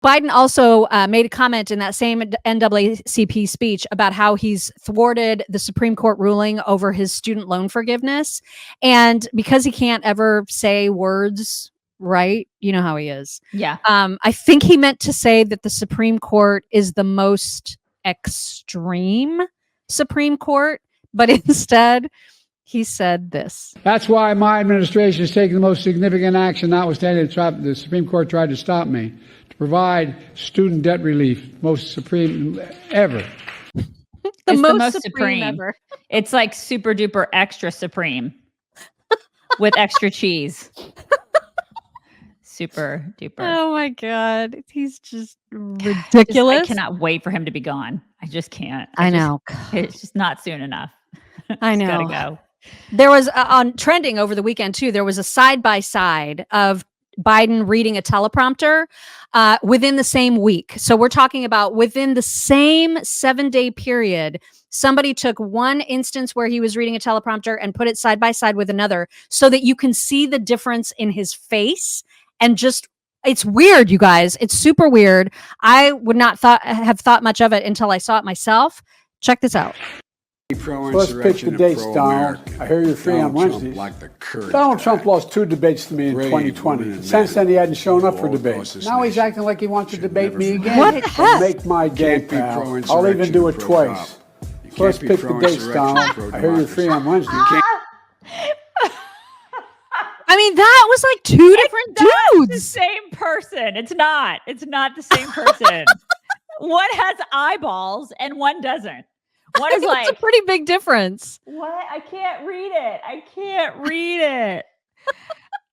Biden also made a comment in that same NAACP speech about how he's thwarted the Supreme Court ruling over his student loan forgiveness. And because he can't ever say words right, you know how he is. Yeah. I think he meant to say that the Supreme Court is the most extreme Supreme Court, but instead he said this. That's why my administration is taking the most significant action, notwithstanding the Supreme Court tried to stop me, to provide student debt relief, most supreme ever. the most supreme ever. It's like super duper extra supreme with extra cheese. Super duper. Oh my God. He's just ridiculous. I cannot wait for him to be gone. I just can't. I know. It's just not soon enough. I know. Gotta go. There was on trending over the weekend too. There was a side-by-side of Biden reading a teleprompter within the same week. So we're talking about within the same 7-day period, somebody took one instance where he was reading a teleprompter and put it side by side with another so that you can see the difference in his face. And just, it's weird, you guys. It's super weird. I would not have thought much of it until I saw it myself. Check this out. Let's pick the dates, Donald. I hear you're free on Wednesdays. Donald Trump lost 2 debates to me in 2020. Since then, he hadn't shown up for debates. Now he's acting like he wants to debate me again. What the heck? Make my day, pal. I'll even do it twice. So let's pick the dates, Donald. I hear you're free on Wednesdays. I mean, that was like 2 different dudes. The same person. It's not the same person. One has eyeballs and one doesn't. One is like, it's a pretty big difference. What? I can't read it.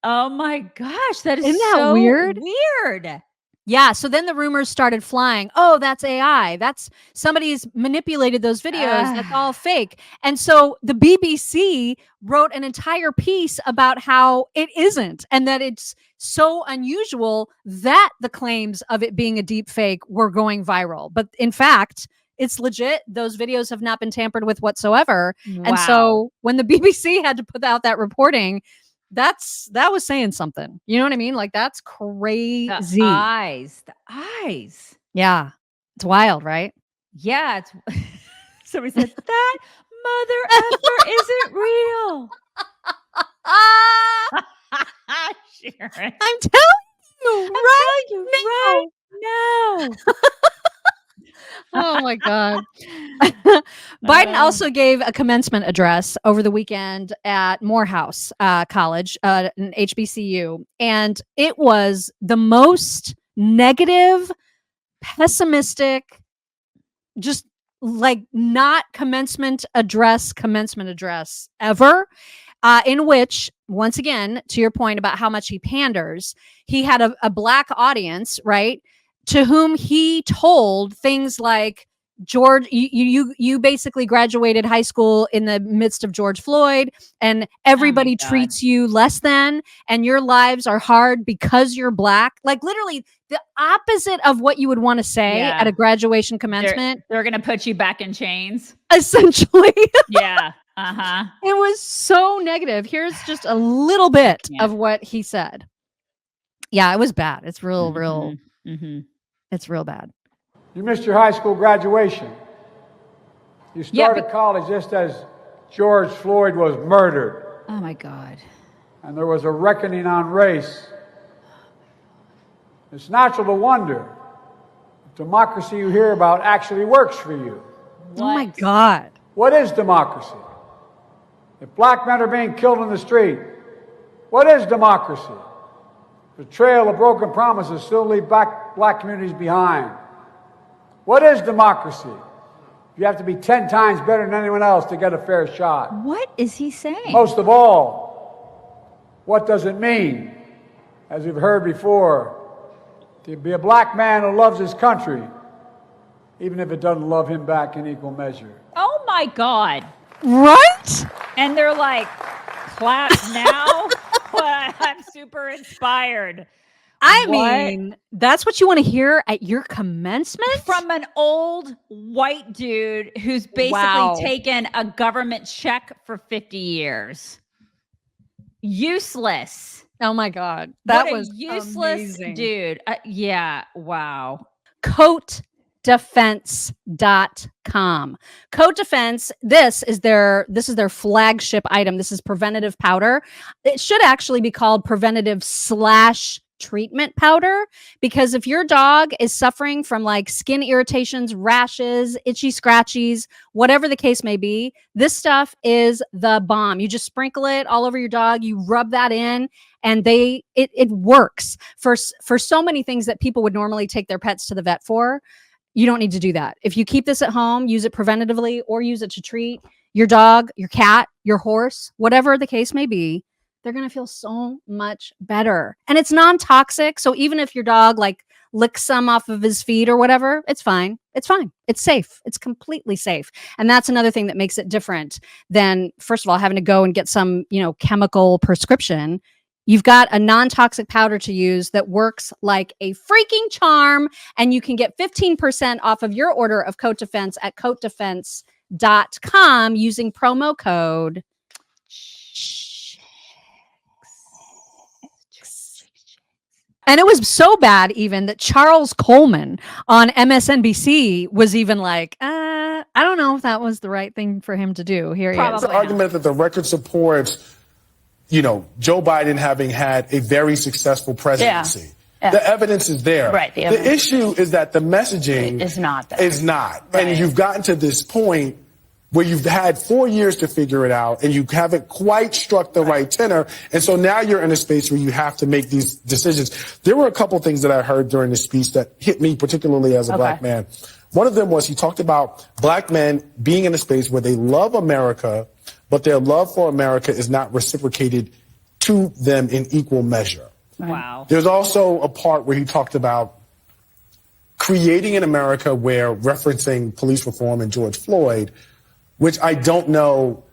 Oh my gosh. Isn't that so weird? Weird. Yeah. So then the rumors started flying. Oh, that's AI. That's somebody's manipulated those videos. That's all fake. And so the BBC wrote an entire piece about how it isn't, and that it's so unusual that the claims of it being a deep fake were going viral. But in fact, it's legit. Those videos have not been tampered with whatsoever. Wow. And so when the BBC had to put out that reporting, that was saying something. You know what I mean? Like, that's crazy. The eyes. Yeah. It's wild, right? Yeah. Somebody said, that mother effer isn't real. Sharon. I'm telling you, right now. Oh my God. Biden also gave a commencement address over the weekend at Morehouse College, an HBCU. And it was the most negative, pessimistic, just like not commencement address ever. In which, once again, to your point about how much he panders, he had a Black audience, right? To whom he told things like, George, you basically graduated high school in the midst of George Floyd, and everybody treats you less than, and your lives are hard because you're Black. Like, literally the opposite of what you would want to say at a graduation commencement. They're going to put you back in chains. Essentially. Yeah. Uh-huh. It was so negative. Here's just a little bit of what he said. Yeah, it was bad. It's real. Mm-hmm. It's real bad. You missed your high school graduation. You started college just as George Floyd was murdered. Oh my God. And there was a reckoning on race. It's natural to wonder if democracy you hear about actually works for you. What? Oh my God. What is democracy? If Black men are being killed in the street, what is democracy? The trail of broken promises still leave Black communities behind. What is democracy? You have to be 10 times better than anyone else to get a fair shot. What is he saying? Most of all, what does it mean, as we've heard before, to be a Black man who loves his country, even if it doesn't love him back in equal measure? Oh my God. Right? And they're like, clap now? I'm super inspired. I mean, that's what you want to hear at your commencement? From an old white dude who's basically taken a government check for 50 years. Useless. Oh my God. That What a was useless amazing. dude. Yeah. Wow. CoatDefense.com. Coat Defense, this is their flagship item. This is preventative powder. It should actually be called preventative / treatment powder, because if your dog is suffering from like skin irritations, rashes, itchy scratchies, whatever the case may be, this stuff is the bomb. You just sprinkle it all over your dog, you rub that in, and it works for so many things that people would normally take their pets to the vet for. You don't need to do that. If you keep this at home, use it preventatively or use it to treat your dog, your cat, your horse, whatever the case may be, they're going to feel so much better. And it's non-toxic. So even if your dog like licks some off of his feet or whatever, it's fine. It's fine. It's safe. It's completely safe. And that's another thing that makes it different than, first of all, having to go and get some, chemical prescription. You've got a non-toxic powder to use that works like a freaking charm. And you can get 15% off of your order of Coat Defense at coatdefense.com using promo code. And it was so bad even that Charles Coleman on MSNBC was even like, I don't know if that was the right thing for him to do. Here he is. The argument that the record supports, Joe Biden having had a very successful presidency. Yeah. The evidence is there. Right. The issue is that the messaging is not there. Right. And you've gotten to this point where you've had 4 years to figure it out and you haven't quite struck the right tenor. And so now you're in a space where you have to make these decisions. There were a couple things that I heard during the speech that hit me particularly as a black man. One of them was he talked about black men being in a space where they love America, but their love for America is not reciprocated to them in equal measure. Wow. There's also a part where he talked about creating an America where, referencing police reform and George Floyd, which I don't know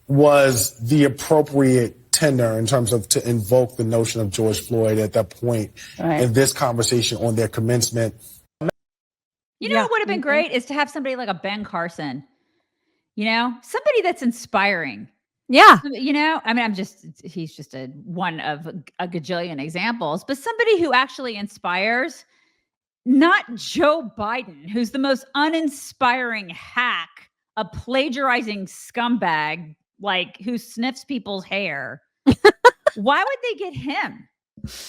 was the appropriate tenor in terms of to invoke the notion of George Floyd at that point in this conversation on their commencement. What would have been great is to have somebody like a Ben Carson, somebody that's inspiring. Yeah. He's just one of a gajillion examples, but somebody who actually inspires, not Joe Biden, who's the most uninspiring hack, a plagiarizing scumbag, who sniffs people's hair. Why would they get him?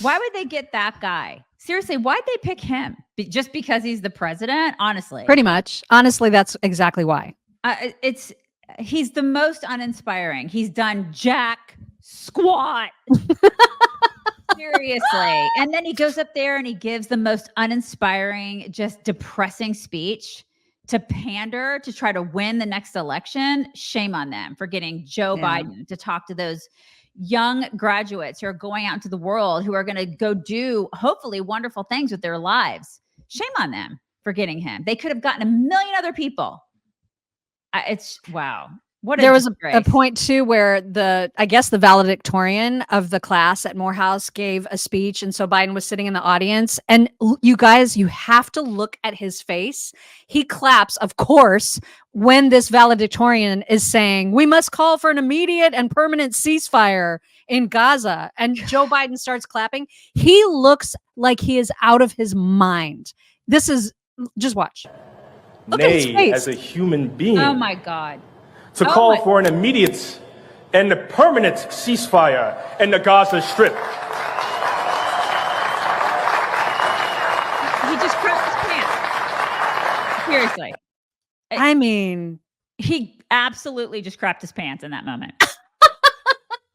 Why would they get that guy? Seriously, why'd they pick him? Just because he's the president? Honestly. Pretty much. Honestly, that's exactly why. He's the most uninspiring. He's done jack squat. Seriously. And then he goes up there and he gives the most uninspiring, just depressing speech to pander to try to win the next election. Shame on them for getting Joe Biden to talk to those young graduates who are going out into the world, who are going to go do hopefully wonderful things with their lives. Shame on them for getting him. They could have gotten a million other people. It's wow. There was a point too where the valedictorian of the class at Morehouse gave a speech, and so Biden was sitting in the audience. And you guys, you have to look at his face. He claps, of course, when this valedictorian is saying, "We must call for an immediate and permanent ceasefire in Gaza." And Joe Biden starts clapping. He looks like he is out of his mind. This is just watch. Look at his face. As a human being. Oh my God. To call for an immediate and a permanent ceasefire in the Gaza Strip. He just crapped his pants. Seriously. I mean, he absolutely just crapped his pants in that moment.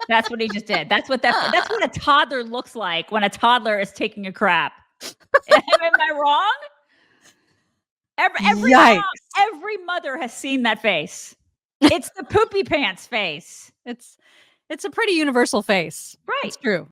That's what he just did. That's what a toddler looks like when a toddler is taking a crap. Am I wrong? Every mother has seen that face. It's the poopy pants face. It's a pretty universal face. Right. It's true.